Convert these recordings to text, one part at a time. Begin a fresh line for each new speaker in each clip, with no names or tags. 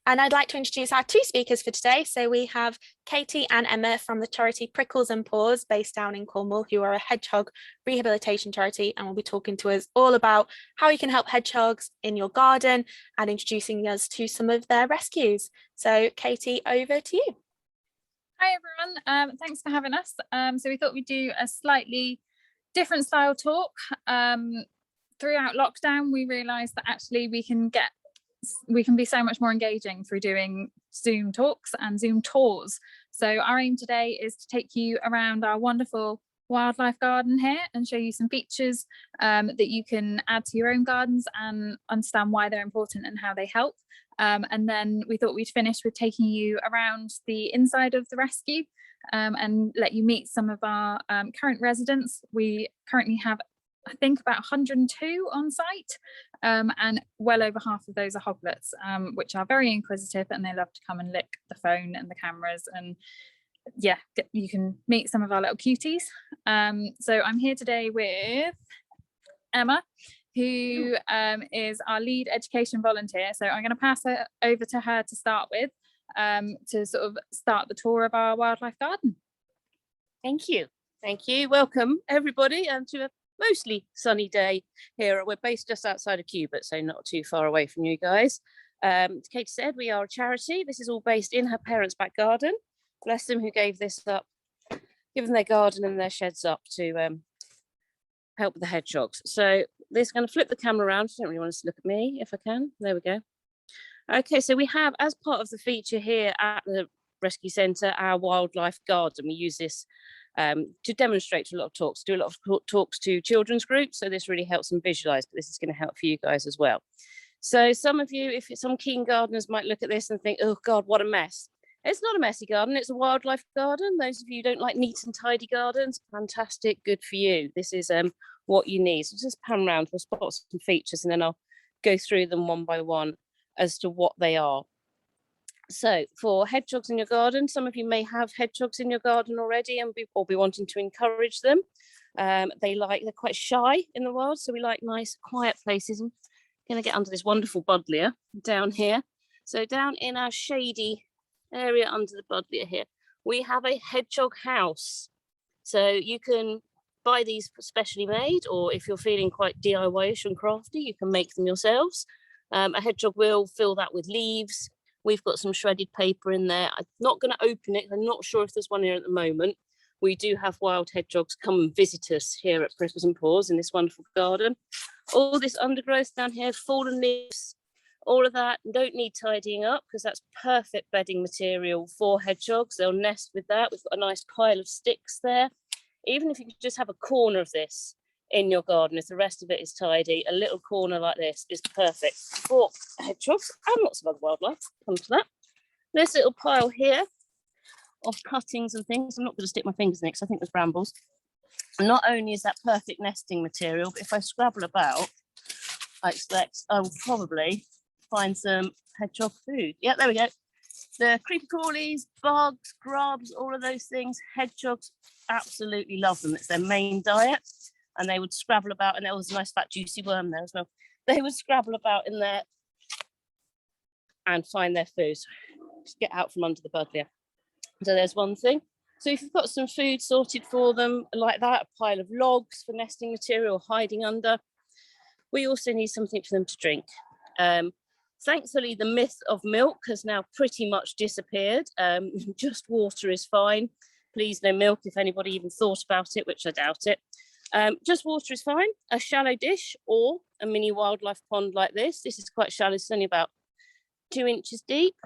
And I'd like to introduce our two speakers for today. So we have Katy and Emma from the charity Prickles and Paws, based down in Cornwall, who are a hedgehog rehabilitation charity, and will be talking to us all about how you can help hedgehogs in your garden and introducing us to some of their rescues. So Katy, over to you.
Hi everyone, thanks for having us. So we thought we'd do a slightly different style talk. Throughout lockdown, we realised that actually we can be so much more engaging through doing Zoom talks and Zoom tours. So our aim today is to take you around our wonderful wildlife garden here and show you some features that you can add to your own gardens and understand why they're important and how they help. And then we thought we'd finish with taking you around the inside of the rescue and let you meet some of our current residents. We currently have, I think, about 102 on site, and well over half of those are hoglets, which are very inquisitive, and they love to come and lick the phone and the cameras, and yeah, you can meet some of our little cuties. So I'm here today with Emma, who is our lead education volunteer. So I'm going to pass it over to her to start with, to sort of start the tour of our wildlife garden.
Thank you. Welcome everybody to a mostly sunny day here. We're based just outside of Cubitt, so not too far away from you guys. As Katy said, we are a charity. This is all based in her parents' back garden. Bless them, who gave this up, given their garden and their sheds up to help with the hedgehogs. So this is going to flip the camera around. I don't really want us to look at me, if I can. There we go. Okay, so we have, as part of the feature here at the Rescue Centre, our wildlife garden. We use this to demonstrate to a lot of talks, do a lot of talks to children's groups. So this really helps them visualise, but this is going to help for you guys as well. So some of you, if some keen gardeners might look at this and think, oh God, what a mess. It's not a messy garden, it's a wildlife garden. Those of you who don't like neat and tidy gardens, fantastic, good for you. This is what you need. So just pan around, we'll spot some features and then I'll go through them one by one as to what they are. So for hedgehogs in your garden, some of you may have hedgehogs in your garden already and will be wanting to encourage them. They're quite shy in the wild, so we like nice quiet places. I'm going to get under this wonderful buddleia down here. So down in our shady area under the buddleia here, we have a hedgehog house. So you can buy these specially made, or if you're feeling quite DIY-ish and crafty, you can make them yourselves. A hedgehog will fill that with leaves. We've got some shredded paper in there. I'm not going to open it. I'm not sure if there's one here at the moment. We do have wild hedgehogs come and visit us here at Prickles and Paws in this wonderful garden. All this undergrowth down here, fallen leaves, all of that don't need tidying up because that's perfect bedding material for hedgehogs. They'll nest with that. We've got a nice pile of sticks there. Even if you could just have a corner of this in your garden, if the rest of it is tidy, a little corner like this is perfect for hedgehogs and lots of other wildlife. Come to that. This little pile here of cuttings and things. I'm not going to stick my fingers in it because I think there's brambles. Not only is that perfect nesting material, but if I scrabble about, I expect I will probably find some hedgehog food. Yeah, there we go. The creepy crawlies, bugs, grubs, all of those things. Hedgehogs absolutely love them. It's their main diet. And they would scrabble about, and there was a nice fat juicy worm there as well. They would scrabble about in there and find their food. Just get out from under the buddleia. So there's one thing. So if you've got some food sorted for them like that, a pile of logs for nesting material, hiding under, we also need something for them to drink. Thankfully, the myth of milk has now pretty much disappeared. Just water is fine. Please, no milk if anybody even thought about it, which I doubt it. Just water is fine. A shallow dish or a mini wildlife pond like this. This is quite shallow, it's only about 2 inches deep.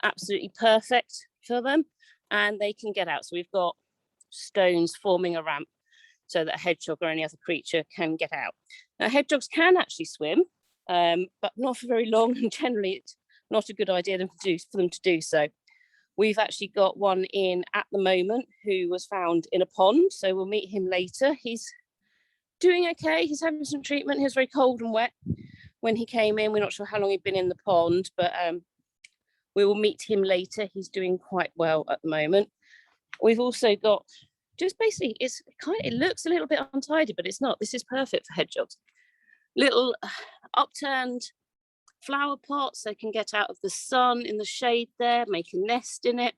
Absolutely perfect for them. And they can get out. So we've got stones forming a ramp so that a hedgehog or any other creature can get out. Now, hedgehogs can actually swim, but not for very long. And generally, it's not a good idea for them to do so. We've actually got one in at the moment who was found in a pond. So we'll meet him later. He's doing okay. He's having some treatment. He was very cold and wet when he came in. We're not sure how long he'd been in the pond, but we will meet him later. He's doing quite well at the moment. We've also got just basically, it looks a little bit untidy, but it's not. This is perfect for hedgehogs. Little upturned flower pots. They can get out of the sun in the shade there, make a nest in it.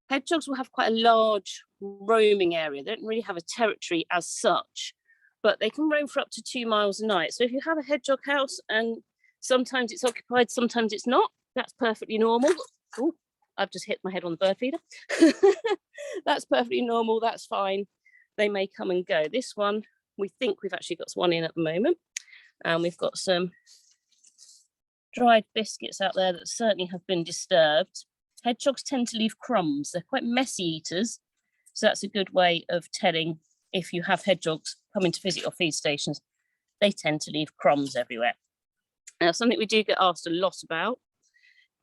Hedgehogs will have quite a large roaming area. They don't really have a territory as such, but they can roam for up to 2 miles a night. So if you have a hedgehog house and sometimes it's occupied, sometimes it's not, that's perfectly normal. Ooh, I've just hit my head on the bird feeder. That's perfectly normal, that's fine. They may come and go. This one, we think we've actually got one in at the moment. And we've got some dried biscuits out there that certainly have been disturbed. Hedgehogs tend to leave crumbs. They're quite messy eaters. So that's a good way of telling if you have hedgehogs coming to visit your feed stations. They tend to leave crumbs everywhere. Now, something we do get asked a lot about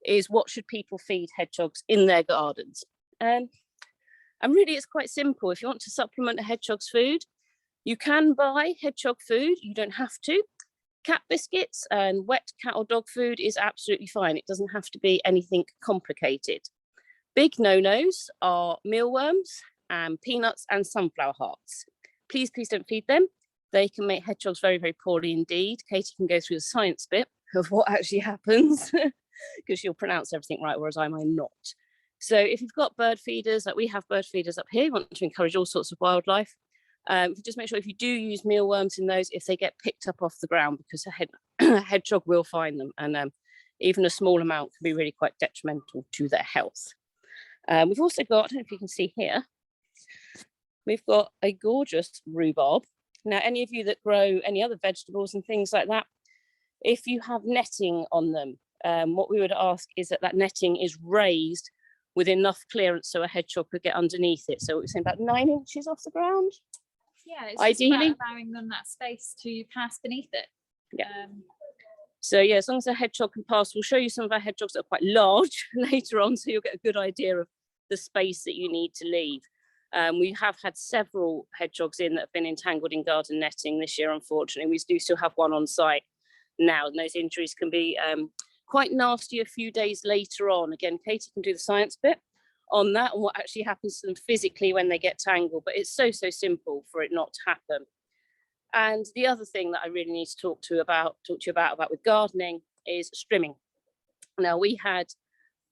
is what should people feed hedgehogs in their gardens? And really, it's quite simple. If you want to supplement a hedgehog's food, you can buy hedgehog food. You don't have to. Cat biscuits and wet cat or dog food is absolutely fine. It doesn't have to be anything complicated. Big no-nos are mealworms and peanuts and sunflower hearts. Please don't feed them. They can make hedgehogs very, very poorly indeed. Katy can go through the science bit of what actually happens because she'll pronounce everything right, whereas I might not. So if you've got bird feeders, like we have bird feeders up here, we want to encourage all sorts of wildlife. Just make sure if you do use mealworms in those, if they get picked up off the ground, because a hedgehog will find them, and even a small amount can be really quite detrimental to their health. We've also got, I don't know if you can see here, we've got a gorgeous rhubarb. Now, any of you that grow any other vegetables and things like that, if you have netting on them, what we would ask is that netting is raised with enough clearance so a hedgehog could get underneath it. So we're saying about 9 inches off the ground.
Yeah, it's
ideally
just about allowing them that space to pass beneath it.
Yeah. So yeah, as long as a hedgehog can pass, we'll show you some of our hedgehogs that are quite large later on, so you'll get a good idea of the space that you need to leave. We have had several hedgehogs in that have been entangled in garden netting this year, unfortunately. We do still have one on site now, and those injuries can be quite nasty a few days later on. Again, Katy can do the science bit on that and what actually happens to them physically when they get tangled, but it's so simple for it not to happen. And the other thing that I really need to talk to you about with gardening is strimming. Now, we had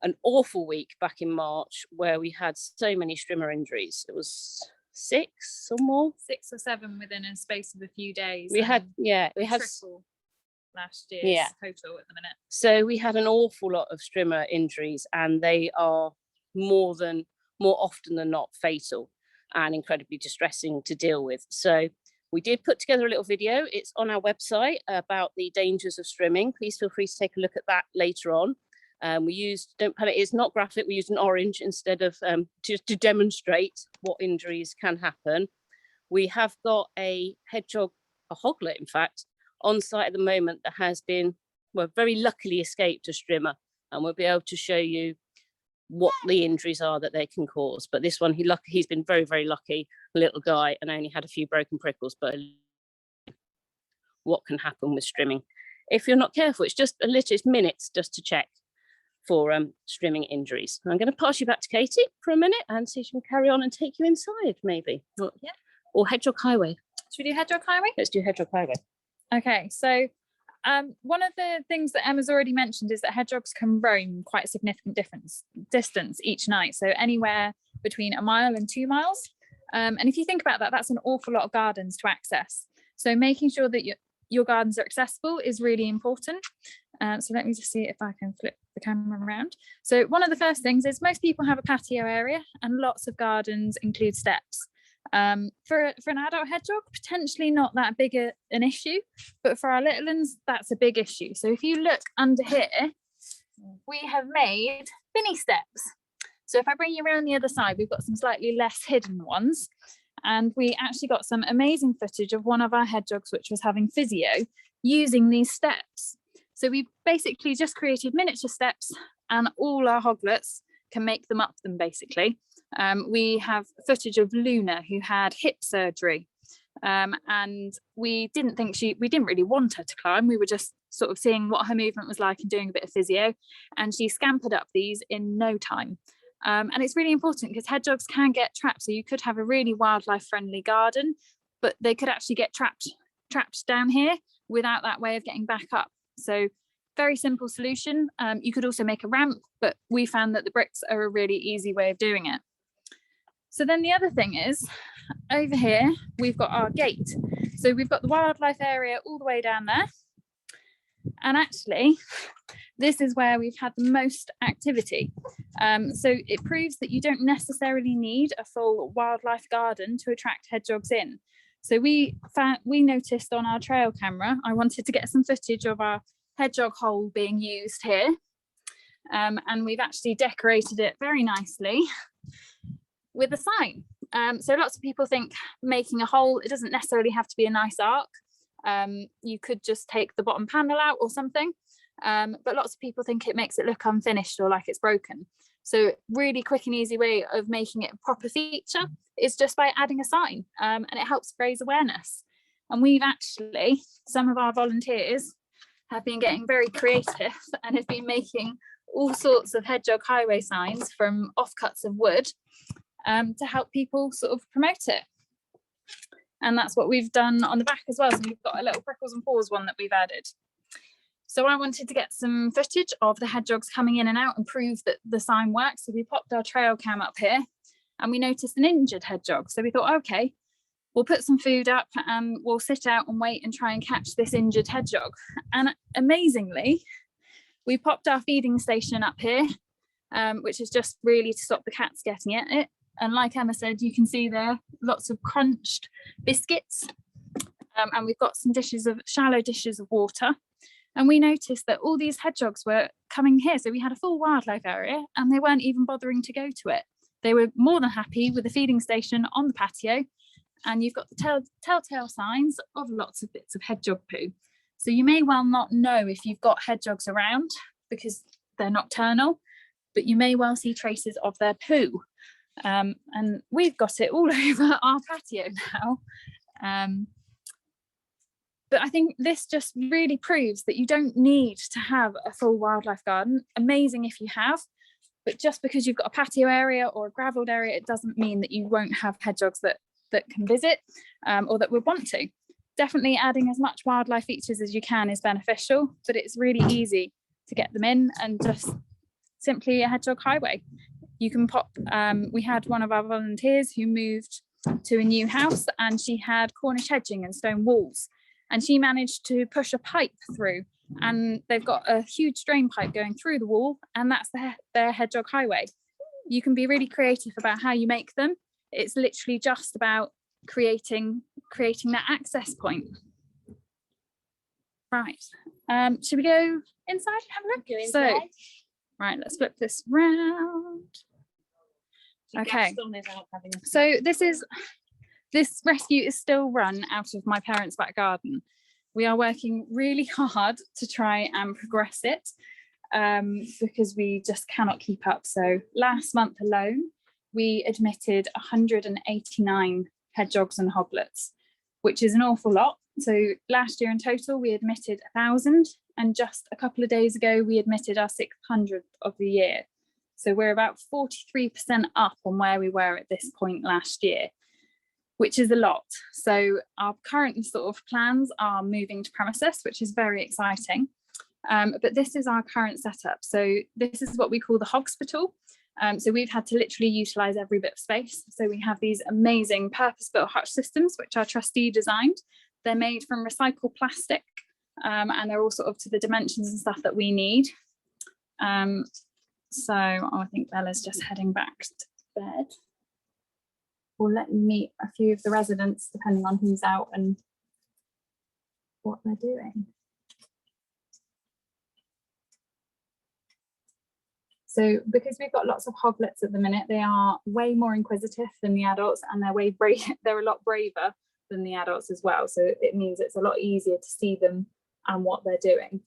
an awful week back in March where we had so many strimmer injuries. It was 6 or more,
6 or 7 within a space of a few days.
We had
triple last year's total at the minute.
So we had an awful lot of strimmer injuries, and they are more often than not fatal and incredibly distressing to deal with. So we did put together a little video. It's on our website about the dangers of strimming. Please feel free to take a look at that later on. We used, don't panic, it's not graphic, we used an orange instead of to demonstrate what injuries can happen. We have got a hedgehog, a hoglet in fact, on site at the moment that has been, well, very luckily escaped a strimmer, and we'll be able to show you what the injuries are that they can cause. But this one, he's been very, very lucky, little guy, and only had a few broken prickles, but what can happen with strimming if you're not careful. It's just it's minutes just to check for strimming injuries. I'm going to pass you back to Katy for a minute and see if she can carry on and take you inside, maybe. Or Hedgehog Highway.
Should we do Hedgehog Highway?
Let's do Hedgehog Highway.
Okay, so one of the things that Emma's already mentioned is that hedgehogs can roam quite a significant distance each night, so anywhere between 1 mile and 2 miles. And if you think about that, that's an awful lot of gardens to access. So making sure that your gardens are accessible is really important. So let me just see if I can flip the camera around. So one of the first things is most people have a patio area, and lots of gardens include steps. For an adult hedgehog, potentially not that big an issue, but for our little ones, that's a big issue. So if you look under here, we have made binny steps. So if I bring you around the other side, we've got some slightly less hidden ones, and we actually got some amazing footage of one of our hedgehogs which was having physio using these steps. So we basically just created miniature steps, and all our hoglets can make them up them basically. We have footage of Luna, who had hip surgery, and we didn't really want her to climb. We were just sort of seeing what her movement was like and doing a bit of physio, and she scampered up these in no time. And it's really important because hedgehogs can get trapped. So you could have a really wildlife friendly garden, but they could actually get trapped down here without that way of getting back up. So very simple solution. You could also make a ramp, but we found that the bricks are a really easy way of doing it. So then the other thing is, over here, we've got our gate. So we've got the wildlife area all the way down there. And actually, this is where we've had the most activity. So it proves that you don't necessarily need a full wildlife garden to attract hedgehogs in. So we noticed on our trail camera, I wanted to get some footage of our hedgehog hole being used here. And we've actually decorated it very nicely with a sign. So lots of people think making a hole, it doesn't necessarily have to be a nice arc. You could just take the bottom panel out or something. But lots of people think it makes it look unfinished or like it's broken. So really quick and easy way of making it a proper feature is just by adding a sign, and it helps raise awareness. And we've actually, some of our volunteers have been getting very creative and have been making all sorts of hedgehog highway signs from offcuts of wood to help people sort of promote it. And that's what we've done on the back as well. So we've got a little Prickles and Paws one that we've added. So I wanted to get some footage of the hedgehogs coming in and out and prove that the sign works. So we popped our trail cam up here and we noticed an injured hedgehog. So we thought, okay, we'll put some food up and we'll sit out and wait and try and catch this injured hedgehog. And amazingly, we popped our feeding station up here, which is just really to stop the cats getting at it. And like Emma said, you can see there lots of crunched biscuits. And we've got some shallow dishes of water. And we noticed that all these hedgehogs were coming here. So we had a full wildlife area and they weren't even bothering to go to it. They were more than happy with the feeding station on the patio. And you've got the telltale signs of lots of bits of hedgehog poo. So you may well not know if you've got hedgehogs around because they're nocturnal, but you may well see traces of their poo. And we've got it all over our patio now. But I think this just really proves that you don't need to have a full wildlife garden. Amazing if you have, but just because you've got a patio area or a gravelled area, it doesn't mean that you won't have hedgehogs that can visit or that would want to. Definitely adding as much wildlife features as you can is beneficial, but it's really easy to get them in and just simply a hedgehog highway. You can pop, we had one of our volunteers who moved to a new house and she had Cornish hedging and stone walls. And she managed to push a pipe through and they've got a huge drain pipe going through the wall and that's their hedgehog highway. You can be really creative about how you make them. It's literally just about creating that access point. Right, should we go inside and have a look?
Go inside.
So, right, let's flip this round. Okay, so this rescue is still run out of my parents' back garden. We are working really hard to try and progress it because we just cannot keep up. So last month alone, we admitted 189 hedgehogs and hoglets, which is an awful lot. So last year in total, we admitted 1,000, and just a couple of days ago, we admitted our 600th of the year. So we're about 43% up on where we were at this point last year, which is a lot. So our current sort of plans are moving to premises, which is very exciting. But this is our current setup. So this is what we call the Hogspital. So we've had to literally utilise every bit of space. So we have these amazing purpose-built hutch systems, which our trustee designed. They're made from recycled plastic and they're all sort of to the dimensions and stuff that we need. So I think Bella's just heading back to bed. Or let me meet a few of the residents, depending on who's out and what they're doing. So because we've got lots of hoglets at the minute, they are way more inquisitive than the adults and they're a lot braver than the adults as well. So it means it's a lot easier to see them and what they're doing.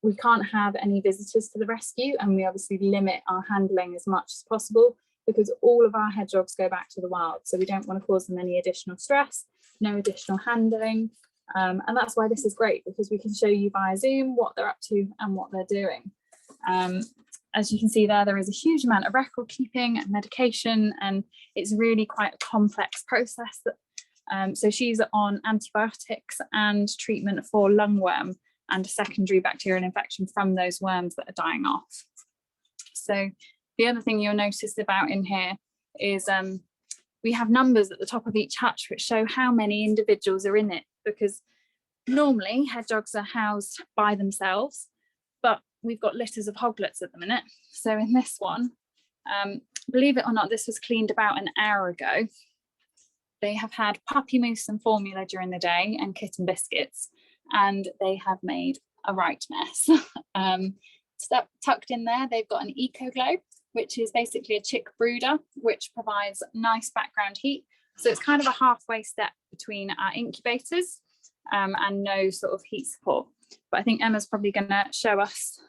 We can't have any visitors to the rescue and we obviously limit our handling as much as possible because all of our hedgehogs go back to the wild. So we don't want to cause them any additional stress, no additional handling. And that's why this is great, because we can show you via Zoom what they're up to and what they're doing. As you can see there is a huge amount of record keeping and medication, and it's really quite a complex process. So she's on antibiotics and treatment for lungworm, and a secondary bacterial infection from those worms that are dying off. So the other thing you'll notice about in here is we have numbers at the top of each hutch which show how many individuals are in it, because normally hedgehogs are housed by themselves, but we've got litters of hoglets at the minute. So in this one, believe it or not, this was cleaned about an hour ago. They have had puppy mousse and formula during the day and kitten biscuits, and they have made a right mess. Tucked in there, they've got an eco glow, which is basically a chick brooder, which provides nice background heat. So it's kind of a halfway step between our incubators and no sort of heat support. But I think Emma's probably going to show us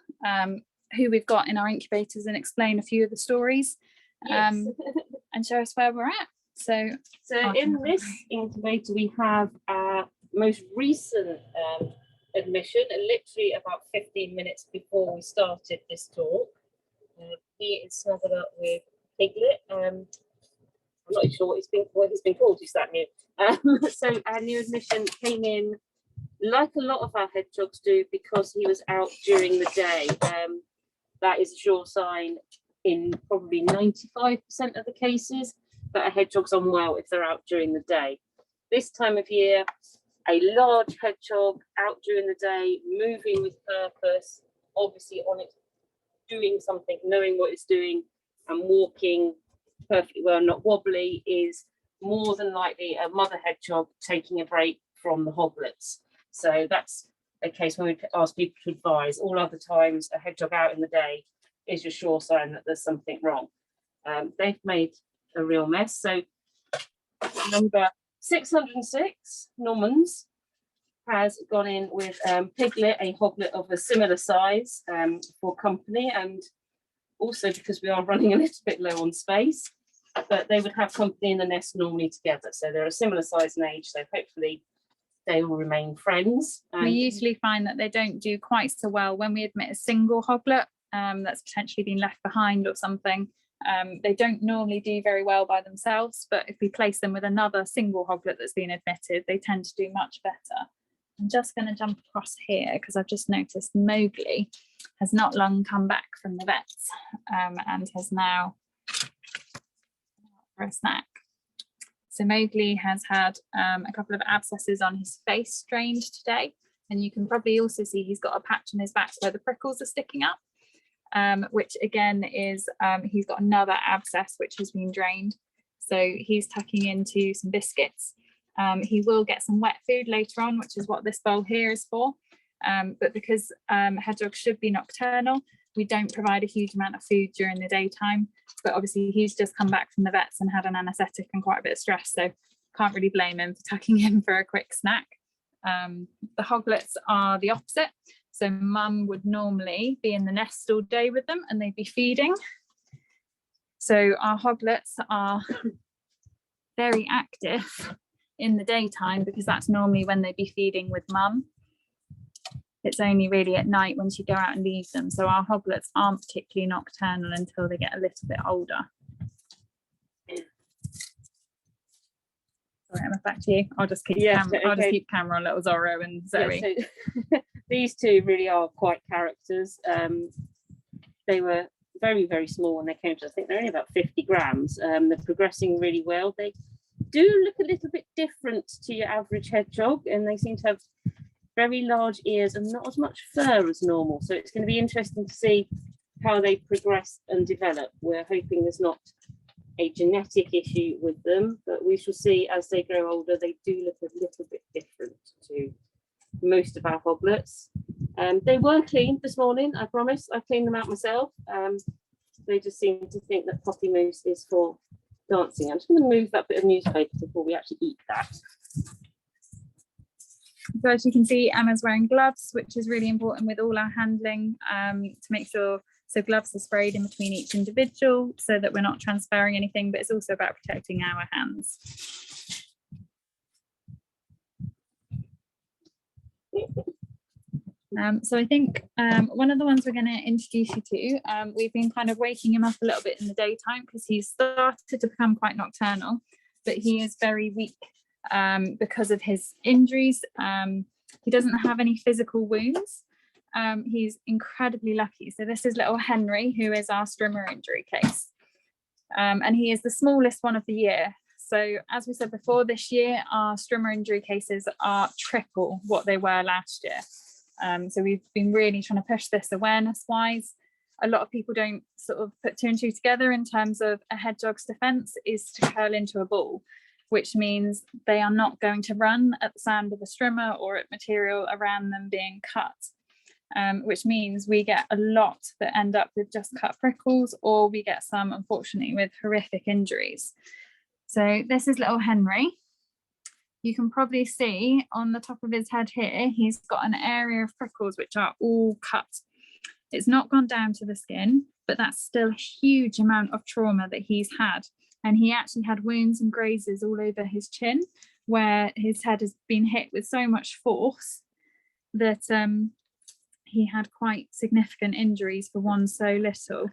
who we've got in our incubators and explain a few of the stories, and show us where we're at. So
in this incubator, we have our most recent admission, literally about 15 minutes before we started this talk. He is snuggled up with Piglet. I'm not sure what he's been called. He's that new. So our new admission came in like a lot of our hedgehogs do, because he was out during the day. That is a sure sign in probably 95% of the cases that a hedgehog's unwell if they're out during the day. This time of year, a large hedgehog out during the day, moving with purpose, obviously on it, doing something, knowing what it's doing, and walking perfectly well, not wobbly, is more than likely a mother hedgehog taking a break from the hoglets. So that's a case when we ask people to advise. All other times, a hedgehog out in the day is a sure sign that there's something wrong. They've made a real mess. So number 606, Normans, has gone in with Piglet, a hoglet of a similar size, for company, and also because we are running a little bit low on space, but they would have company in the nest normally together. So they're a similar size and age, so hopefully they will remain friends.
We usually find that they don't do quite so well when we admit a single hoglet that's potentially been left behind or something. They don't normally do very well by themselves, but if we place them with another single hoglet that's been admitted, they tend to do much better. I'm just going to jump across here because I've just noticed Mowgli has not long come back from the vets and has now for a snack. So Mowgli has had a couple of abscesses on his face strained today, and you can probably also see he's got a patch on his back where the prickles are sticking up, which again is he's got another abscess which has been drained. So he's tucking into some biscuits. He will get some wet food later on, which is what this bowl here is for. But because hedgehogs should be nocturnal, we don't provide a huge amount of food during the daytime. But obviously he's just come back from the vets and had an anaesthetic and quite a bit of stress, so can't really blame him for tucking in for a quick snack. The hoglets are the opposite. So mum would normally be in the nest all day with them and they'd be feeding. So our hoglets are very active in the daytime because that's normally when they'd be feeding with mum. It's only really at night when she go out and leave them. So our hoglets aren't particularly nocturnal until they get a little bit older. Sorry, Emma, back to you. I'll just keep I'll just keep camera on little Zorro and Zoe.
Yeah, so these two really are quite characters. They were very, very small when they came to us. I think they're only about 50 grams. They're progressing really well. They do look a little bit different to your average hedgehog, and they seem to have very large ears and not as much fur as normal. So it's going to be interesting to see how they progress and develop. We're hoping there's not a genetic issue with them, but we shall see as they grow older. They do look a little bit different to most of our hoglets. They were cleaned this morning, I promise. I cleaned them out myself. They just seem to think that puppy mousse is for dancing. I'm just going to move that bit of newspaper before we actually eat that.
So as you can see, Emma's wearing gloves, which is really important with all our handling to make sure, so gloves are sprayed in between each individual so that we're not transferring anything, but it's also about protecting our hands. So I think one of the ones we're going to introduce you to, we've been kind of waking him up a little bit in the daytime because he's started to become quite nocturnal, but he is very weak because of his injuries. He doesn't have any physical wounds. He's incredibly lucky. So this is little Henry, who is our strimmer injury case. And he is the smallest one of the year. So as we said before, this year, our strimmer injury cases are triple what they were last year. So we've been really trying to push this awareness-wise. A lot of people don't sort of put two and two together in terms of a hedgehog's defense is to curl into a ball, which means they are not going to run at the sound of a strimmer or at material around them being cut. Which means we get a lot that end up with just cut prickles, or we get some, unfortunately, with horrific injuries. So this is little Henry. You can probably see on the top of his head here, he's got an area of prickles which are all cut. It's not gone down to the skin, but that's still a huge amount of trauma that he's had. And he actually had wounds and grazes all over his chin, where his head has been hit with so much force that he had quite significant injuries for one so little.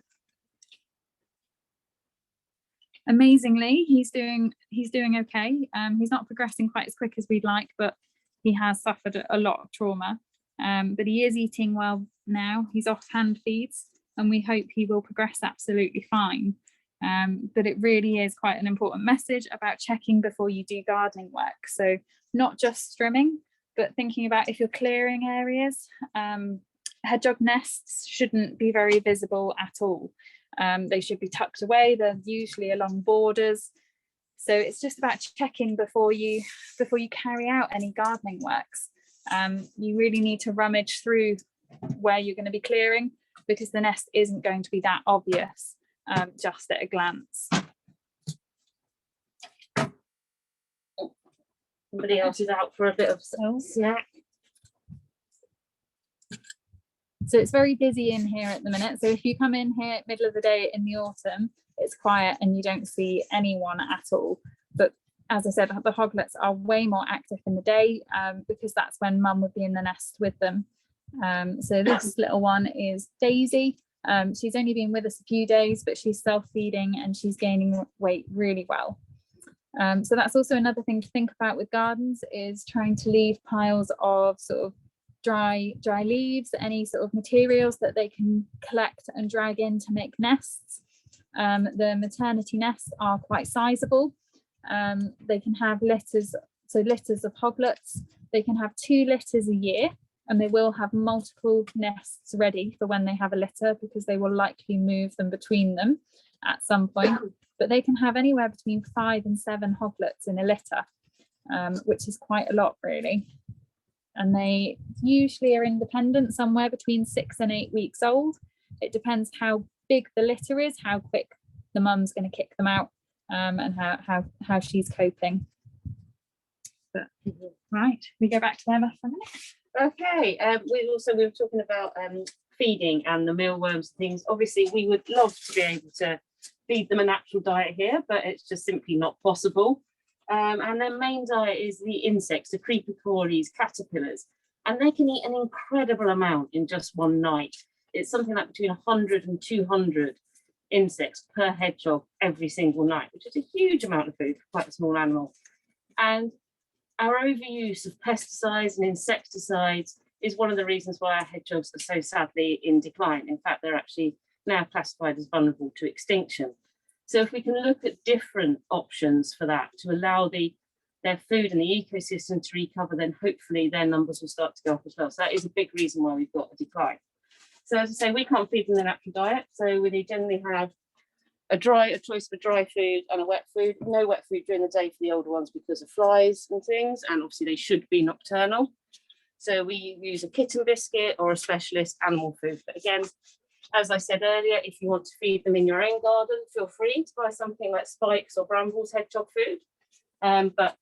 Amazingly, he's doing okay. He's not progressing quite as quick as we'd like, but he has suffered a lot of trauma. But he is eating well now. He's off hand feeds, and we hope he will progress absolutely fine. But it really is quite an important message about checking before you do gardening work. So not just strimming, but thinking about if you're clearing areas. Hedgehog nests shouldn't be very visible at all. They should be tucked away. They're usually along borders. So it's just about checking before you carry out any gardening works. You really need to rummage through where you're going to be clearing, because the nest isn't going to be that obvious just at a glance.
Somebody else is out for a bit of snack.
So it's very busy in here at the minute. So if you come in here middle of the day in the autumn, it's quiet and you don't see anyone at all. But as I said, the hoglets are way more active in the day because that's when mum would be in the nest with them. So this little one is Daisy. She's only been with us a few days, but she's self-feeding and she's gaining weight really well. So that's also another thing to think about with gardens, is trying to leave piles of sort of dry leaves, any sort of materials that they can collect and drag in to make nests. The maternity nests are quite sizable. They can have litters, so litters of hoglets. They can have 2 litters a year, and they will have multiple nests ready for when they have a litter, because they will likely move them between them at some point. But they can have anywhere between 5 and 7 hoglets in a litter, which is quite a lot really. And they usually are independent, somewhere between 6 and 8 weeks old. It depends how big the litter is, how quick the mum's going to kick them out, and how she's coping. But right, we go back to Emma for a minute.
Okay, we were talking about feeding and the mealworms and things. Obviously, we would love to be able to feed them a natural diet here, but it's just simply not possible. And their main diet is the insects, the creepy crawlies, caterpillars, and they can eat an incredible amount in just one night. It's something like between 100 and 200 insects per hedgehog every single night, which is a huge amount of food for quite a small animal. And our overuse of pesticides and insecticides is one of the reasons why our hedgehogs are so sadly in decline. In fact, they're actually now classified as vulnerable to extinction. So if we can look at different options for that to allow their food and the ecosystem to recover, then hopefully their numbers will start to go up as well. So that is a big reason why we've got a decline. So as I say, we can't feed them the natural diet. So we generally have a choice of a dry food and a wet food. No wet food during the day for the older ones because of flies and things. And obviously they should be nocturnal. So we use a kitten biscuit or a specialist animal food. But again, as I said earlier, if you want to feed them in your own garden, feel free to buy something like Spikes or Brambles hedgehog food. But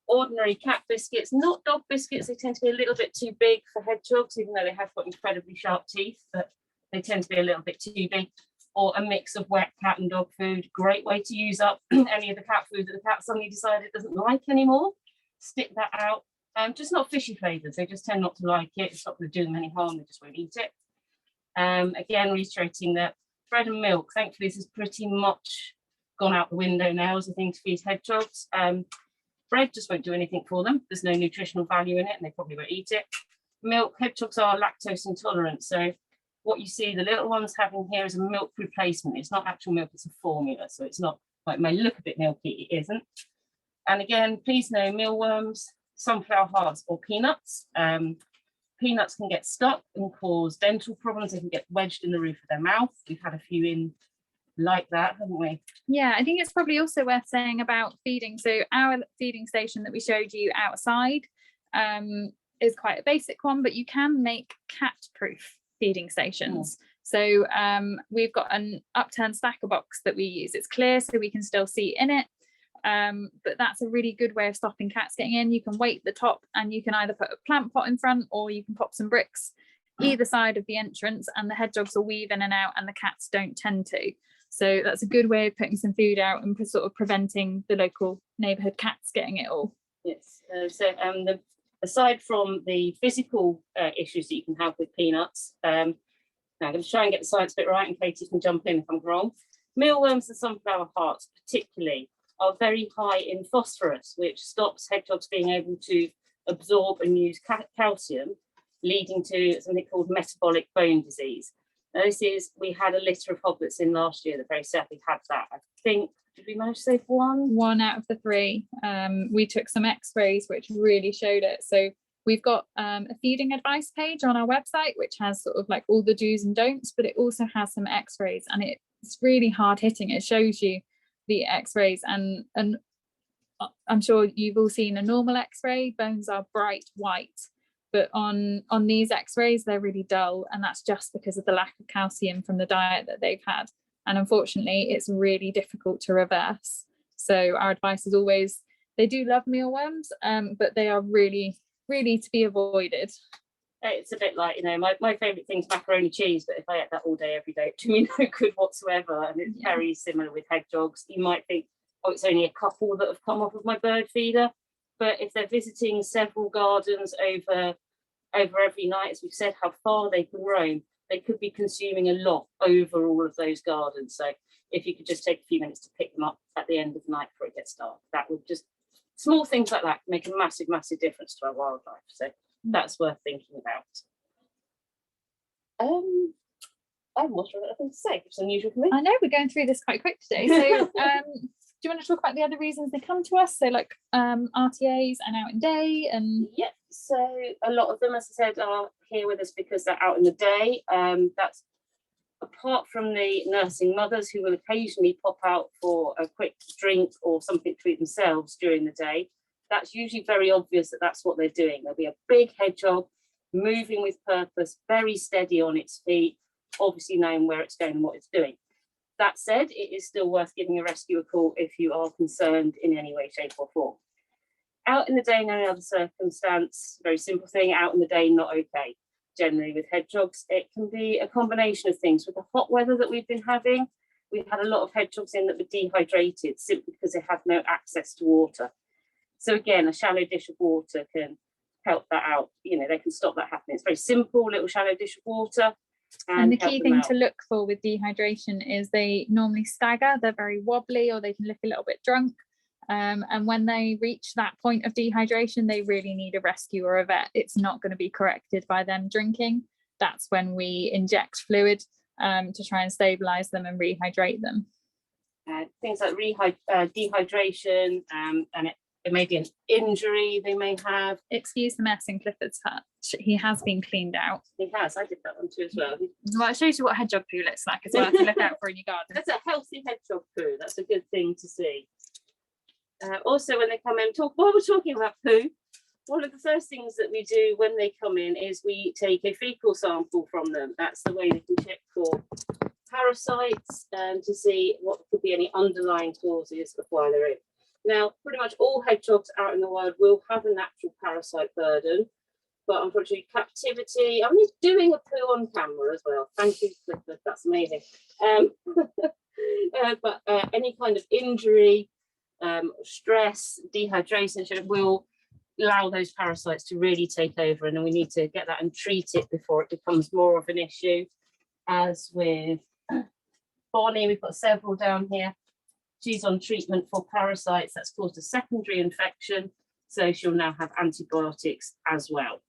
ordinary cat biscuits, not dog biscuits, they tend to be a little bit too big for hedgehogs, even though they have got incredibly sharp teeth, but they tend to be a little bit too big. Or a mix of wet cat and dog food, great way to use up any of the cat food that the cat suddenly decided it doesn't like anymore. Stick that out. Just not fishy flavours, they just tend not to like it. It's not going to do them any harm, they just won't eat it. Again, reiterating that bread and milk, thankfully this has pretty much gone out the window now as a thing to feed hedgehogs. Bread just won't do anything for them. There's no nutritional value in it and they probably won't eat it. Milk, hedgehogs are lactose intolerant. So what you see the little ones having here is a milk replacement. It's not actual milk, it's a formula. So it's not, like, it may look a bit milky, it isn't. And again, please know mealworms, sunflower hearts or peanuts. Peanuts can get stuck and cause dental problems. They can get wedged in the roof of their mouth. We've had a few in like that, haven't we?
Yeah, I think it's probably also worth saying about feeding. So our feeding station that we showed you outside is quite a basic one, but you can make cat-proof feeding stations. So we've got an upturned stacker box that we use. It's clear so we can still see in it. But that's a really good way of stopping cats getting in. You can weight the top and you can either put a plant pot in front or you can pop some bricks either side of the entrance and the hedgehogs will weave in and out and the cats don't tend to. So that's a good way of putting some food out and sort of preventing the local neighbourhood cats getting it all.
Yes. Aside from the physical issues that you can have with peanuts, now I'm going to try and get the science bit right and Katie can jump in if I'm wrong. Mealworms and sunflower hearts particularly are very high in phosphorus, which stops hedgehogs being able to absorb and use calcium, leading to something called metabolic bone disease. Now we had a litter of hoglets in last year that very sadly had that. I think, did we manage to save one?
One out of the three. We took some x-rays which really showed it. So we've got a feeding advice page on our website, which has sort of like all the do's and don'ts, but it also has some x-rays and it's really hard hitting. It shows you the x-rays and I'm sure you've all seen a normal x-ray. Bones are bright white, but on these x-rays they're really dull, and that's just because of the lack of calcium from the diet that they've had, and unfortunately it's really difficult to reverse. So our advice is always, they do love mealworms, but they are really to be avoided.
It's a bit like, my favourite thing's macaroni cheese, but if I ate that all day, every day, it do me no good whatsoever. And it's very similar with hedgehogs. You might think, oh, it's only a couple that have come off of my bird feeder. But if they're visiting several gardens over every night, as we've said, how far they can roam, they could be consuming a lot over all of those gardens. So if you could just take a few minutes to pick them up at the end of the night before it gets dark, that would just, small things like that make a massive difference to our wildlife. So that's worth thinking about. I'm not sure what I think to say. It's unusual for me.
I know we're going through this quite quick today. So do you want to talk about the other reasons they come to us? So like RTAs and out in day and
yeah. So a lot of them, as I said, are here with us because they're out in the day. That's apart from the nursing mothers who will occasionally pop out for a quick drink or something to eat themselves during the day. That's usually very obvious that that's what they're doing. There'll be a big hedgehog moving with purpose, very steady on its feet, obviously knowing where it's going and what it's doing. That said, it is still worth giving a rescue a call if you are concerned in any way, shape or form. Out in the day, no other circumstance, very simple thing, out in the day, not okay. Generally with hedgehogs, it can be a combination of things. With the hot weather that we've been having, we've had a lot of hedgehogs in that were dehydrated simply because they have no access to water. So again, a shallow dish of water can help that out. They can stop that happening. It's very simple, little shallow dish of water.
And the key thing to look for with dehydration is they normally stagger, they're very wobbly, or they can look a little bit drunk. And when they reach that point of dehydration, they really need a rescue or a vet. It's not going to be corrected by them drinking. That's when we inject fluid to try and stabilize them and rehydrate them.
Things like dehydration, and it may be an injury they may have.
Excuse the mess in Clifford's hut. He has been cleaned out.
He has. I did that one too as well.
Well, it shows you what hedgehog poo looks like as well to look out for in your garden.
That's a healthy hedgehog poo. That's a good thing to see. Also, when they come in, while we're talking about poo, one of the first things that we do when they come in is we take a fecal sample from them. That's the way they can check for parasites and to see what could be any underlying causes of why they're in. Now, pretty much all hedgehogs out in the wild will have a natural parasite burden, but unfortunately, captivity. I'm just doing a poo on camera as well. Thank you, Clifford. That's amazing. But any kind of injury, stress, dehydration will allow those parasites to really take over, and then we need to get that and treat it before it becomes more of an issue. As with Bonnie, we've got several down here. she's on treatment for parasites that's caused a secondary infection, so she'll now have antibiotics as well.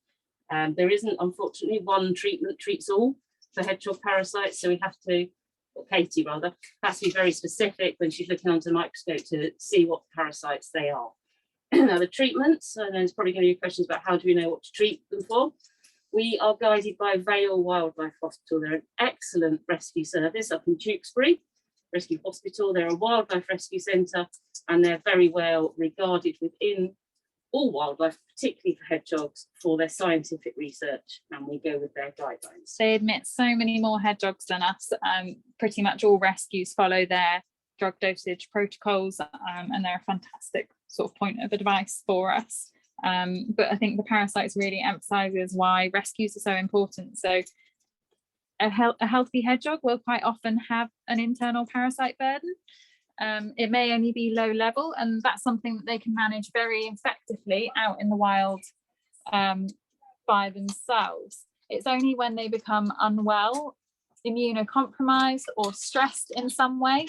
There isn't, unfortunately, one treatment treats all for hedgehog parasites, so we have to, or Katy rather, has to be very specific when she's looking under the microscope to see what parasites they are. Now the treatments, and there's probably going to be questions about how do we know what to treat them for. We are guided by Vale Wildlife Hospital. They're an excellent rescue service up in Tewkesbury Rescue Hospital. They're a wildlife rescue centre, and they're very well regarded within all wildlife, particularly for hedgehogs, for their scientific research, and we go with their guidelines.
They admit so many more hedgehogs than us. Pretty much all rescues follow their drug dosage protocols, and they're a fantastic sort of point of advice for us. But I think the parasites really emphasises why rescues are so important. So a healthy hedgehog will quite often have an internal parasite burden. It may only be low level, and that's something that they can manage very effectively out in the wild by themselves. It's only when they become unwell, immunocompromised, or stressed in some way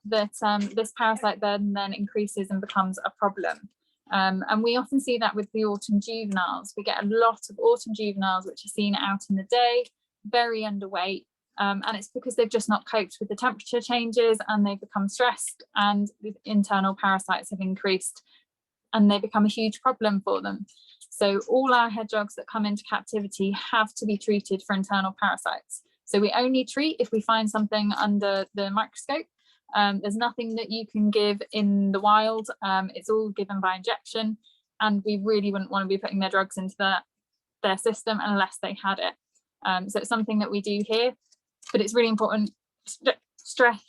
that this parasite burden then increases and becomes a problem. And we often see that with the autumn juveniles. We get a lot of autumn juveniles which are seen out in the day, very underweight, and it's because they've just not coped with the temperature changes, and they've become stressed, and the internal parasites have increased, and they become a huge problem for them. So all our hedgehogs that come into captivity have to be treated for internal parasites. So we only treat if we find something under the microscope. There's nothing that you can give in the wild. It's all given by injection, and we really wouldn't want to be putting their drugs into their system unless they had it. So it's something that we do here, but it's really important. Stress,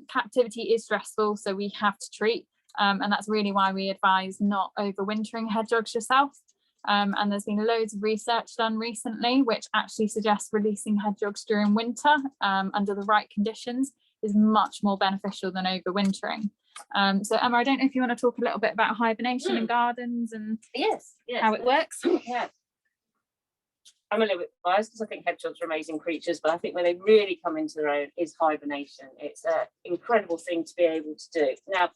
captivity is stressful, so we have to treat, and that's really why we advise not overwintering hedgehogs yourself. And there's been loads of research done recently which actually suggests releasing hedgehogs during winter under the right conditions is much more beneficial than overwintering. So Emma, I don't know if you want to talk a little bit about hibernation in gardens and
yes,
how it works.
Yeah. I'm a little bit biased because I think hedgehogs are amazing creatures, but I think where they really come into their own is hibernation. It's an incredible thing to be able to do. Now,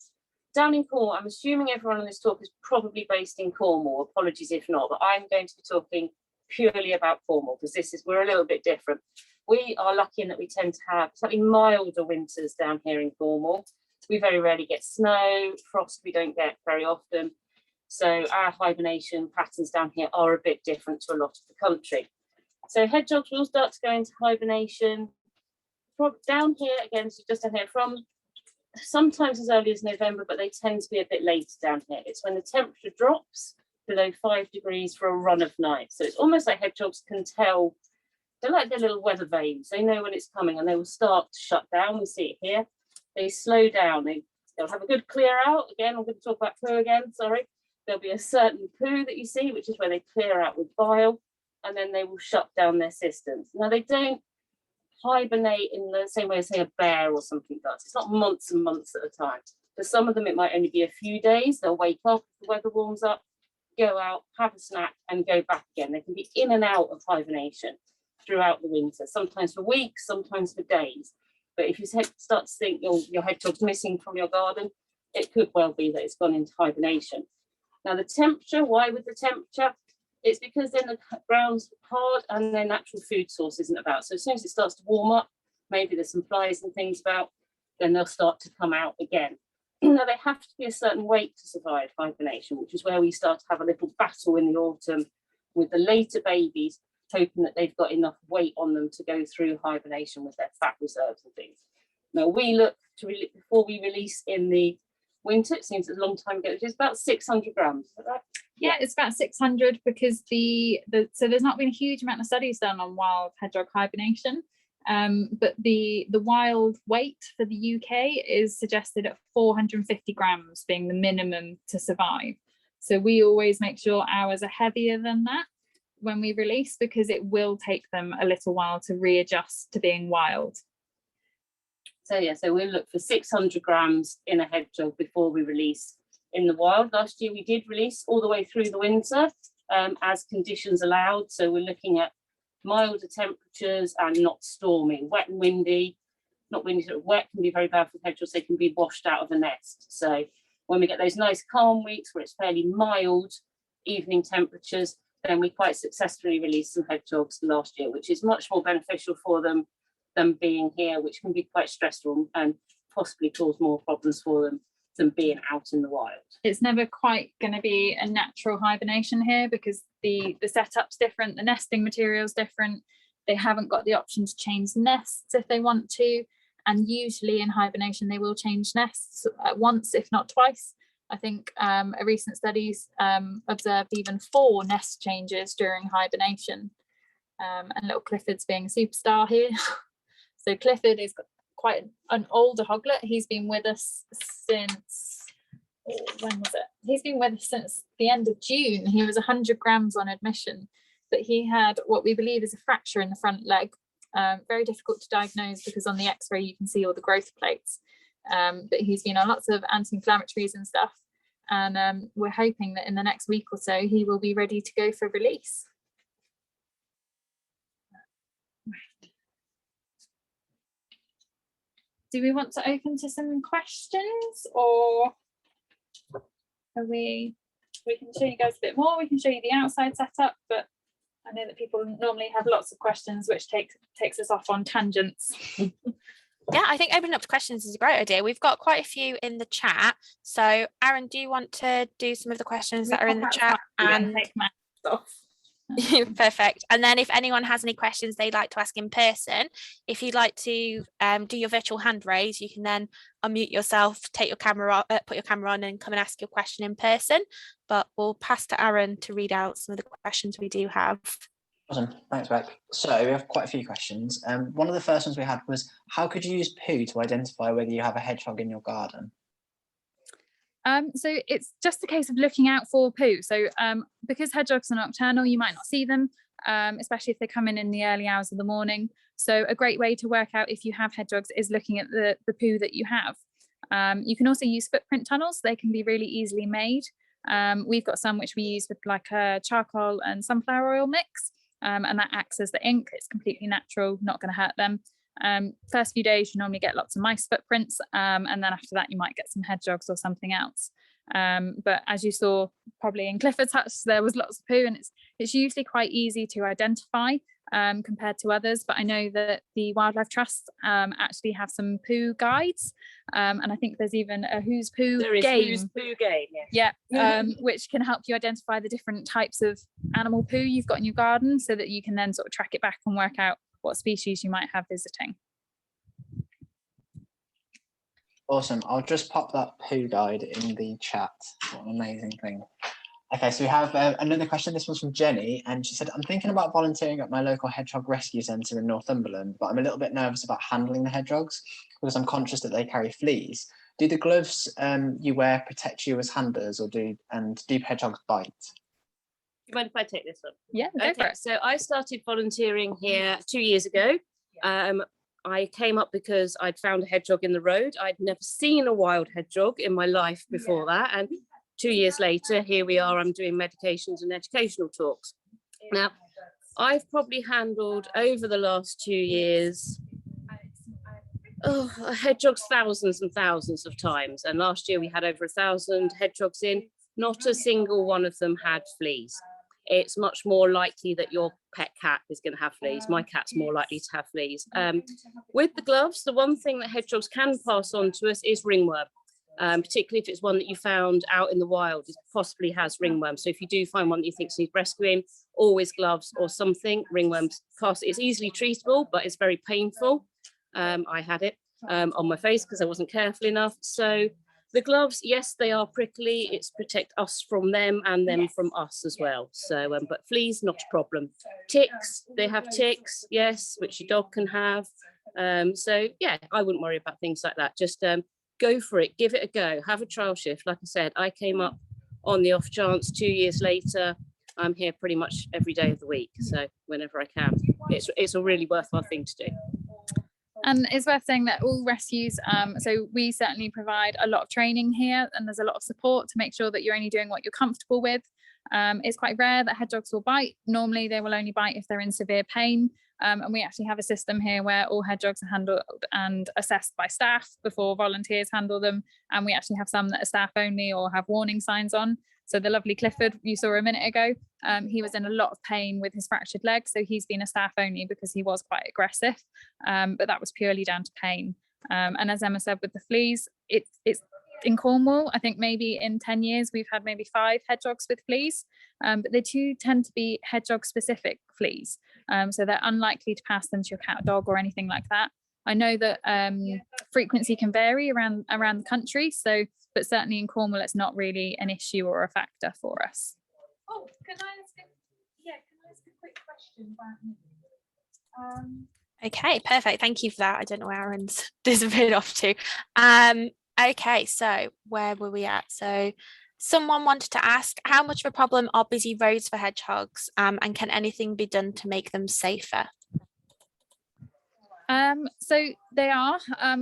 down in Cornwall, I'm assuming everyone on this talk is probably based in Cornwall. Apologies if not, but I'm going to be talking purely about Cornwall because we're a little bit different. We are lucky in that we tend to have slightly milder winters down here in Cornwall. We very rarely get snow, frost we don't get very often. So our hibernation patterns down here are a bit different to a lot of the country. So hedgehogs will start to go into hibernation from down here, again, so just down here, from sometimes as early as November, but they tend to be a bit later down here. It's when the temperature drops below 5 degrees for a run of nights. So it's almost like hedgehogs can tell. They're like their little weather vanes. They know when it's coming and they will start to shut down. We see it here. They slow down. They'll have a good clear out. Again, I'm going to talk about poo again, sorry. There'll be a certain poo that you see, which is where they clear out with bile, and then they will shut down their systems. Now, they don't hibernate in the same way as, say, a bear or something does. It's not months and months at a time. For some of them, it might only be a few days. They'll wake up, the weather warms up, go out, have a snack, and go back again. They can be in and out of hibernation throughout the winter, sometimes for weeks, sometimes for days. But if you start to think your hedgehog's missing from your garden, it could well be that it's gone into hibernation. Now the temperature, why with the temperature? It's because then the ground's hard and their natural food source isn't about. So as soon as it starts to warm up, maybe there's some flies and things about, then they'll start to come out again. Now they have to be a certain weight to survive hibernation, which is where we start to have a little battle in the autumn with the later babies, hoping that they've got enough weight on them to go through hibernation with their fat reserves and things. Now we look to before we release in the winter, it seems a long time ago, it's about 600 grams. Is that right?
Yeah, it's about 600 because so there's not been a huge amount of studies done on wild hedgehog hibernation, but the wild weight for the UK is suggested at 450 grams being the minimum to survive. So we always make sure ours are heavier than that when we release, because it will take them a little while to readjust to being wild.
So yeah, so we'll look for 600 grams in a hedgehog before we release in the wild. Last year we did release all the way through the winter as conditions allowed. So we're looking at milder temperatures and not stormy, wet and windy. not when it's wet can be very bad for hedgehogs. They can be washed out of the nest. So when we get those nice calm weeks where it's fairly mild evening temperatures, then we quite successfully released some hedgehogs last year, which is much more beneficial for them than being here, which can be quite stressful and possibly cause more problems for them than being out in the wild.
It's never quite going to be a natural hibernation here because the setup's different, the nesting material's different. They haven't got the option to change nests if they want to, and usually in hibernation they will change nests at once, if not twice. I think a recent studies observed even 4 nest changes during hibernation, and little Clifford's being a superstar here. So Clifford is quite an older hoglet. He's been with us since, when was it? He's been with us since the end of June. He was 100 grams on admission, but he had what we believe is a fracture in the front leg. Very difficult to diagnose because on the x-ray you can see all the growth plates. But he's been on lots of anti-inflammatories and stuff. And we're hoping that in the next week or so, he will be ready to go for release. Do we want to open to some questions, or are we can show you guys a bit more, we can show you the outside setup, but I know that people normally have lots of questions, which takes us off on tangents.
Yeah, I think opening up to questions is a great idea. We've got quite a few in the chat. So Aaron, do you want to do some of the questions that are in the chat? And
take my off.
Perfect. And then if anyone has any questions they'd like to ask in person, if you'd like to do your virtual hand raise, you can then unmute yourself, take your camera, put your camera on and come and ask your question in person. But we'll pass to Aaron to read out some of the questions we do have.
Awesome, thanks, Beck. So we have quite a few questions. One of the first ones we had was, how could you use poo to identify whether you have a hedgehog in your garden?
So it's just a case of looking out for poo. So because hedgehogs are nocturnal, you might not see them, especially if they come in the early hours of the morning. So a great way to work out if you have hedgehogs is looking at the poo that you have. You can also use footprint tunnels. They can be really easily made. We've got some which we use with like a charcoal and sunflower oil mix, and that acts as the ink. It's completely natural, not going to hurt them. First few days you normally get lots of mice footprints, and then after that you might get some hedgehogs or something else. But as you saw probably in Clifford's hutch, there was lots of poo, and it's usually quite easy to identify compared to others. But I know that the Wildlife Trust actually have some poo guides, and I think there's even a Who's Poo game.
Who's Poo game, yeah.
Yeah, which can help you identify the different types of animal poo you've got in your garden, so that you can then sort of track it back and work out what species you might have visiting.
Awesome. I'll just pop that poo guide in the chat. What an amazing thing. Okay, so we have another question. This one's from Jenny, and she said, I'm thinking about volunteering at my local hedgehog rescue centre in Northumberland, but I'm a little bit nervous about handling the hedgehogs because I'm conscious that they carry fleas. Do the gloves you wear protect you as handlers, or do hedgehogs bite?
Do you mind if I take this one?
Yeah, go for it.
So I started volunteering here 2 years ago. I came up because I'd found a hedgehog in the road. I'd never seen a wild hedgehog in my life before that. And 2 years later, here we are, I'm doing medications and educational talks. Now, I've probably handled over the last 2 years, hedgehogs thousands and thousands of times. And last year we had over 1,000 hedgehogs in. Not a single one of them had fleas. It's much more likely that your pet cat is going to have fleas. My cat's more likely to have fleas. With the gloves, the one thing that hedgehogs can pass on to us is ringworm, particularly if it's one that you found out in the wild. It possibly has ringworm. So if you do find one that you think needs rescuing, always gloves or something. Ringworms pass. It's easily treatable, but it's very painful. I had it on my face because I wasn't careful enough. So the gloves, yes, they are prickly. It's protect us from them and them from us as well. So, but fleas, not a problem. Ticks, they have ticks, yes, which your dog can have. So yeah, I wouldn't worry about things like that. Just go for it, give it a go, have a trial shift. Like I said, I came up on the off chance 2 years later. I'm here pretty much every day of the week. So whenever I can, it's a really worthwhile thing to do.
And it's worth saying that all rescues, so we certainly provide a lot of training here, and there's a lot of support to make sure that you're only doing what you're comfortable with. It's quite rare that hedgehogs will bite. Normally they will only bite if they're in severe pain. And we actually have a system here where all hedgehogs are handled and assessed by staff before volunteers handle them. And we actually have some that are staff only or have warning signs on. So the lovely Clifford you saw a minute ago, he was in a lot of pain with his fractured leg. So he's been a staff only because he was quite aggressive, but that was purely down to pain. And as Emma said, with the fleas, it's in Cornwall, I think maybe in 10 years, we've had maybe 5 hedgehogs with fleas, but they do tend to be hedgehog specific fleas. So they're unlikely to pass them to your cat or dog or anything like that. I know that frequency can vary around the country, but certainly in Cornwall, it's not really an issue or a factor for us.
Oh, can I ask a quick question about
Okay, perfect. Thank you for that. I don't know where Aaron's disappeared off to. Okay, so where were we at? So someone wanted to ask, how much of a problem are busy roads for hedgehogs, and can anything be done to make them safer?
So they are.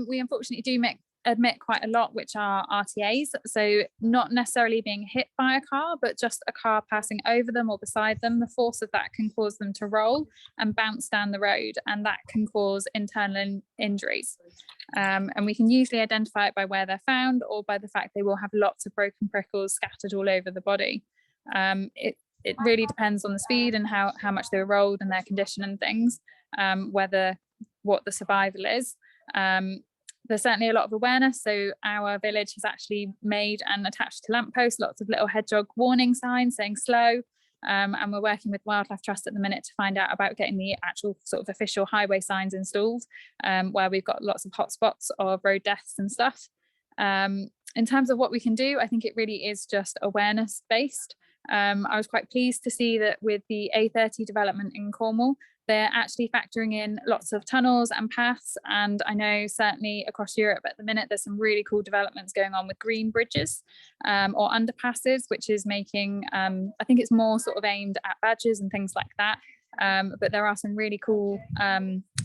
We unfortunately do admit quite a lot, which are RTAs. So not necessarily being hit by a car, but just a car passing over them or beside them. The force of that can cause them to roll and bounce down the road, and that can cause internal injuries. And we can usually identify it by where they're found or by the fact they will have lots of broken prickles scattered all over the body. It really depends on the speed and how much they were rolled and their condition and things, what the survival is. There's certainly a lot of awareness. So our village has actually made and attached to lampposts lots of little hedgehog warning signs saying slow. And we're working with Wildlife Trust at the minute to find out about getting the actual sort of official highway signs installed, where we've got lots of hotspots of road deaths and stuff. In terms of what we can do, I think it really is just awareness based. I was quite pleased to see that with the A30 development in Cornwall, they're actually factoring in lots of tunnels and paths. And I know certainly across Europe at the minute, there's some really cool developments going on with green bridges or underpasses, which is making, I think it's more sort of aimed at badgers and things like that. But there are some really cool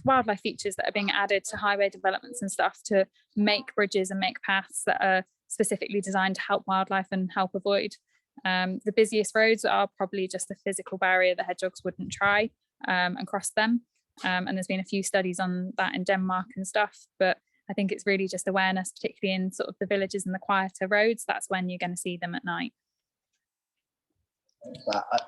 wildlife features that are being added to highway developments and stuff to make bridges and make paths that are specifically designed to help wildlife and help avoid. The busiest roads are probably just a physical barrier the hedgehogs wouldn't try and cross them. And there's been a few studies on that in Denmark and stuff, but I think it's really just awareness, particularly in sort of the villages and the quieter roads. That's when you're going to see them at night.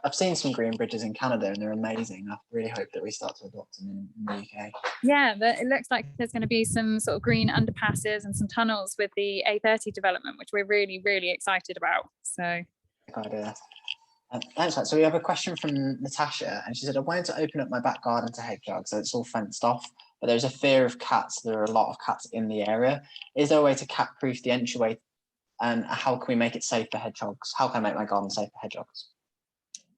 I've seen some green bridges in Canada and they're amazing. I really hope that we start to adopt them in the UK.
Yeah, it looks like there's going to be some sort of green underpasses and some tunnels with the A30 development, which we're really, really excited about. So
good idea. Thanks. So we have a question from Natasha, and she said, I wanted to open up my back garden to hedgehogs, so it's all fenced off, but there's a fear of cats. There are a lot of cats in the area. Is there a way to cat-proof the entryway, and how can we make it safe for hedgehogs? How can I make my garden safe for hedgehogs?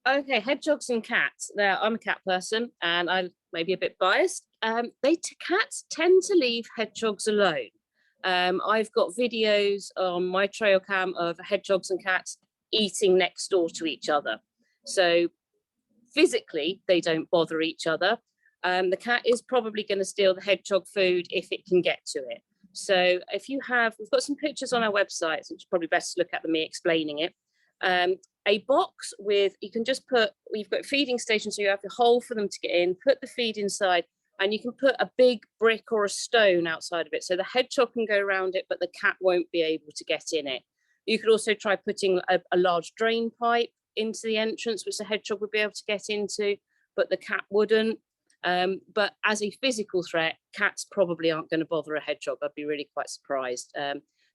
Okay, hedgehogs and cats. I'm a cat person, and I may be a bit biased. Cats tend to leave hedgehogs alone. I've got videos on my trail cam of hedgehogs and cats eating next door to each other. So physically, they don't bother each other. The cat is probably going to steal the hedgehog food if it can get to it. So we've got some pictures on our website, which is probably best to look at than me explaining it. A box with, we've got a feeding station, so you have a hole for them to get in, put the feed inside, and you can put a big brick or a stone outside of it. So the hedgehog can go around it, but the cat won't be able to get in it. You could also try putting a large drain pipe into the entrance, which the hedgehog would be able to get into, but the cat wouldn't. But as a physical threat, cats probably aren't going to bother a hedgehog. I'd be really quite surprised.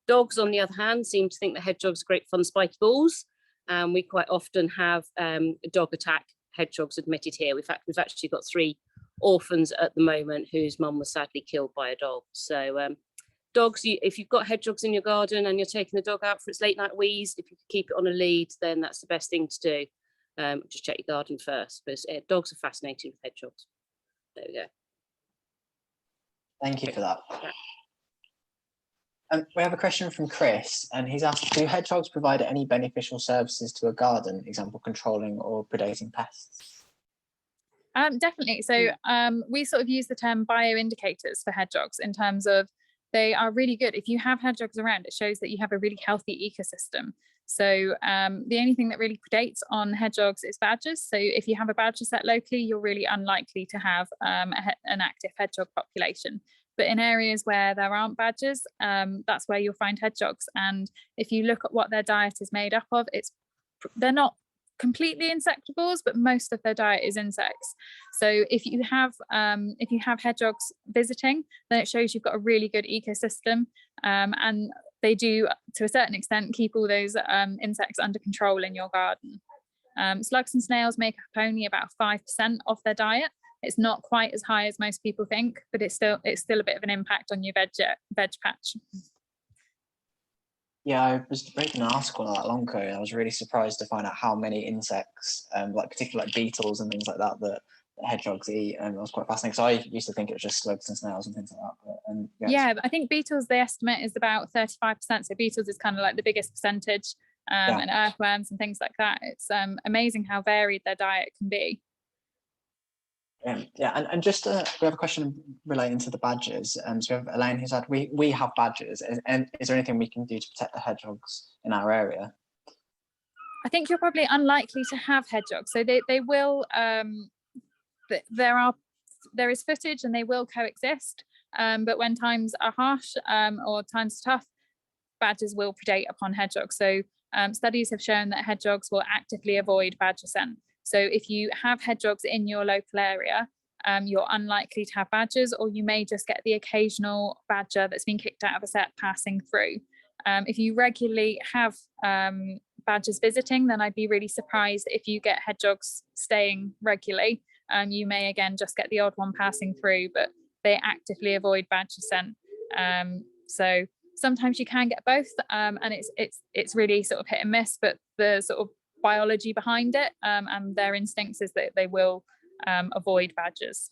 Dogs, on the other hand, seem to think that hedgehogs are great fun spiky balls. We quite often have dog attack hedgehogs admitted here. In fact, we've actually got 3 orphans at the moment whose mum was sadly killed by a dog. So dogs, if you've got hedgehogs in your garden and you're taking the dog out for its late night wheeze, if you could keep it on a lead, then that's the best thing to do. Just check your garden first. But dogs are fascinated with hedgehogs. There we go.
Thank you for that. We have a question from Chris, and he's asked, do hedgehogs provide any beneficial services to a garden, example, controlling or predating pests?
Definitely. So we sort of use the term bioindicators for hedgehogs in terms of they are really good. If you have hedgehogs around, it shows that you have a really healthy ecosystem. So the only thing that really predates on hedgehogs is badgers. So if you have a badger set locally, you're really unlikely to have an active hedgehog population. But in areas where there aren't badgers, that's where you'll find hedgehogs. And if you look at what their diet is made up of, they're not completely insectivores, but most of their diet is insects. So if you have hedgehogs visiting, then it shows you've got a really good ecosystem, and they do, to a certain extent, keep all those insects under control in your garden. Slugs and snails make up only about 5% of their diet. It's not quite as high as most people think, but it's still a bit of an impact on your veg patch.
Yeah, I was reading an article not that long ago, and I was really surprised to find out how many insects, like particularly like beetles and things like that, that hedgehogs eat. And it was quite fascinating. So I used to think it was just slugs and snails and things like that. But,
yeah, I think beetles, they estimate, is about 35%. So beetles is kind of like the biggest percentage, and earthworms and things like that. It's amazing how varied their diet can be.
Yeah, and just we have a question relating to the badgers. So we have Elaine who said we have badgers, and is there anything we can do to protect the hedgehogs in our area?
I think you're probably unlikely to have hedgehogs. So they will. There is footage, and they will coexist. But when times are harsh or times are tough, badgers will predate upon hedgehogs. So studies have shown that hedgehogs will actively avoid badger scent. So if you have hedgehogs in your local area, you're unlikely to have badgers, or you may just get the occasional badger that's been kicked out of a set passing through. If you regularly have badgers visiting, then I'd be really surprised if you get hedgehogs staying regularly. You may again just get the odd one passing through, but they actively avoid badger scent. So sometimes you can get both, and it's really sort of hit and miss, but the sort of biology behind it and their instincts is that they will avoid badgers.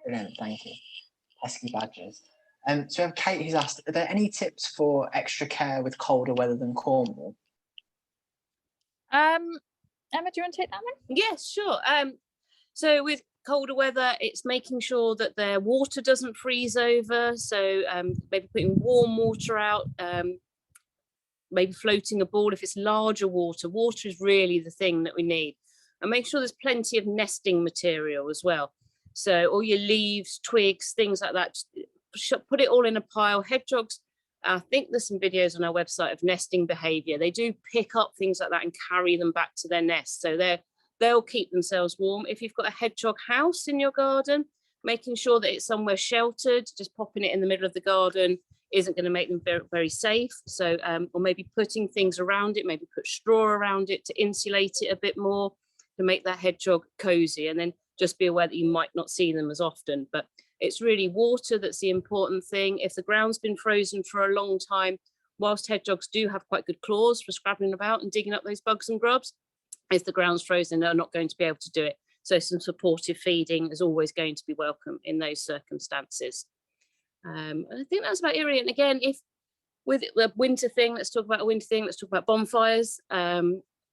Brilliant, thank you. Pesky badgers. So we have Kate who's asked, are there any tips for extra care with colder weather than Cornwall?
Emma, do you want to take that one?
Yes, sure. So with colder weather, it's making sure that their water doesn't freeze over. So maybe putting warm water out, maybe floating a ball. If it's larger water is really the thing that we need. And make sure there's plenty of nesting material as well. So all your leaves, twigs, things like that, put it all in a pile. Hedgehogs, I think there's some videos on our website of nesting behavior. They do pick up things like that and carry them back to their nest. So they'll keep themselves warm. If you've got a hedgehog house in your garden, making sure that it's somewhere sheltered, just popping it in the middle of the garden isn't going to make them very, very safe. So, or maybe putting things around it, maybe put straw around it to insulate it a bit more, to make that hedgehog cozy. And then just be aware that you might not see them as often, but it's really water that's the important thing. If the ground's been frozen for a long time, whilst hedgehogs do have quite good claws for scrabbling about and digging up those bugs and grubs, if the ground's frozen, they're not going to be able to do it. So some supportive feeding is always going to be welcome in those circumstances. I think that's about it. And again, if with the winter thing, let's talk about a winter thing, let's talk about bonfires.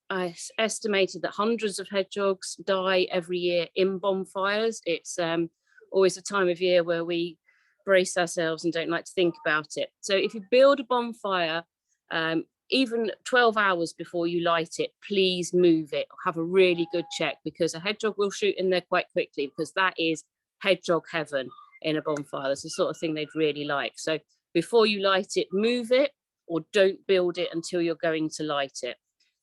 I estimated that hundreds of hedgehogs die every year in bonfires. It's always a time of year where we brace ourselves and don't like to think about it. So if you build a bonfire, even 12 hours before you light it, please move it. Have a really good check, because a hedgehog will shoot in there quite quickly, because that is hedgehog heaven in a bonfire. That's the sort of thing they'd really like. So before you light it, move it, or don't build it until you're going to light it.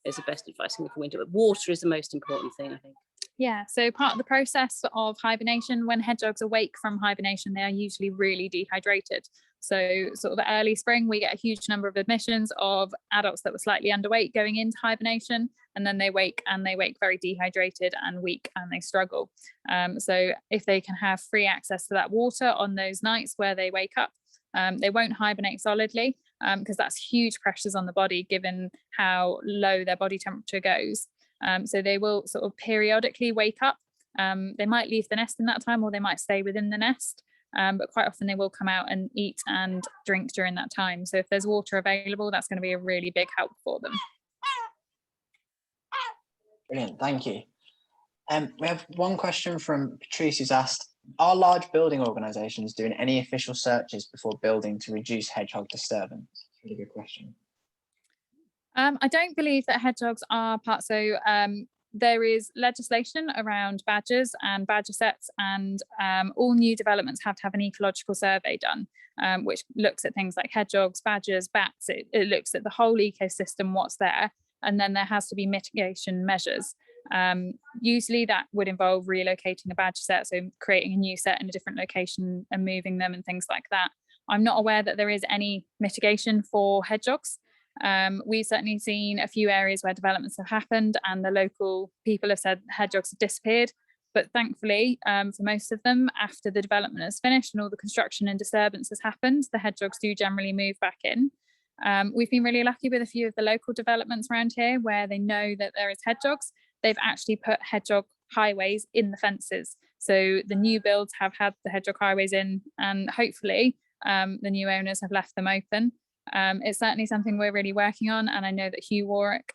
Is the best advice for winter. But water is the most important thing, I think.
Yeah, so part of the process of hibernation, when hedgehogs awake from hibernation, they are usually really dehydrated. So sort of early spring, we get a huge number of admissions of adults that were slightly underweight going into hibernation, and then they wake very dehydrated and weak, and they struggle. So if they can have free access to that water on those nights where they wake up, they won't hibernate solidly, because that's huge pressures on the body given how low their body temperature goes. So they will sort of periodically wake up. They might leave the nest in that time, or they might stay within the nest, but quite often they will come out and eat and drink during that time. So if there's water available, that's going to be a really big help for them.
Brilliant, thank you. We have one question from Patrice who's asked, are large building organisations doing any official searches before building to reduce hedgehog disturbance? Really good question.
I don't believe that hedgehogs are part. So there is legislation around badgers and badger sets, and all new developments have to have an ecological survey done, which looks at things like hedgehogs, badgers, bats. It looks at the whole ecosystem, what's there, and then there has to be mitigation measures. Usually that would involve relocating a badger set, so creating a new set in a different location and moving them and things like that. I'm not aware that there is any mitigation for hedgehogs. We've certainly seen a few areas where developments have happened and the local people have said hedgehogs have disappeared. But thankfully, for most of them, after the development is finished and all the construction and disturbance has happened, the hedgehogs do generally move back in. We've been really lucky with a few of the local developments around here where they know that there is hedgehogs. They've actually put hedgehog highways in the fences. So the new builds have had the hedgehog highways in, and hopefully the new owners have left them open. It's certainly something we're really working on, and I know that Hugh Warwick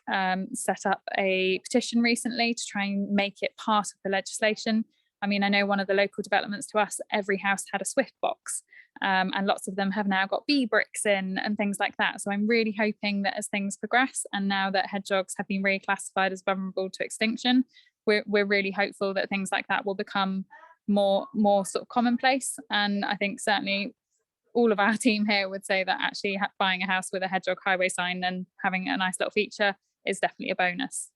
set up a petition recently to try and make it part of the legislation. I mean, I know one of the local developments to us, every house had a Swift box, and lots of them have now got bee bricks in and things like that. So I'm really hoping that as things progress, and now that hedgehogs have been reclassified as vulnerable to extinction, we're really hopeful that things like that will become more sort of commonplace. And I think certainly all of our team here would say that actually buying a house with a hedgehog highway sign and having a nice little feature is definitely a bonus.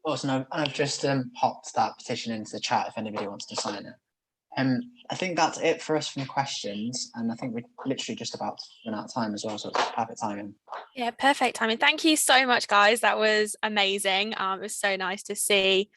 Awesome. I've just popped that petition into the chat if anybody wants to sign it. I think that's it for us from questions, and I think we're literally just about to run out of time as well, so it's perfect timing.
Yeah, perfect timing. Thank you so much, guys. That was amazing. It was so nice to see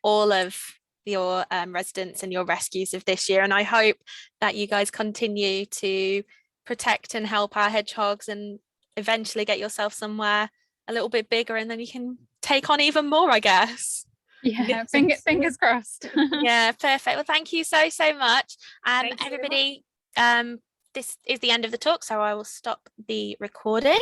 all of your residents and your rescues of this year, and I hope that you guys continue to protect and help our hedgehogs and eventually get yourself somewhere a little bit bigger, and then you can take on even more, I guess.
Yeah, fingers crossed.
Yeah, perfect. Well, thank you so much.
Thank you very
Everybody, this is the end of the talk, so I will stop the recording.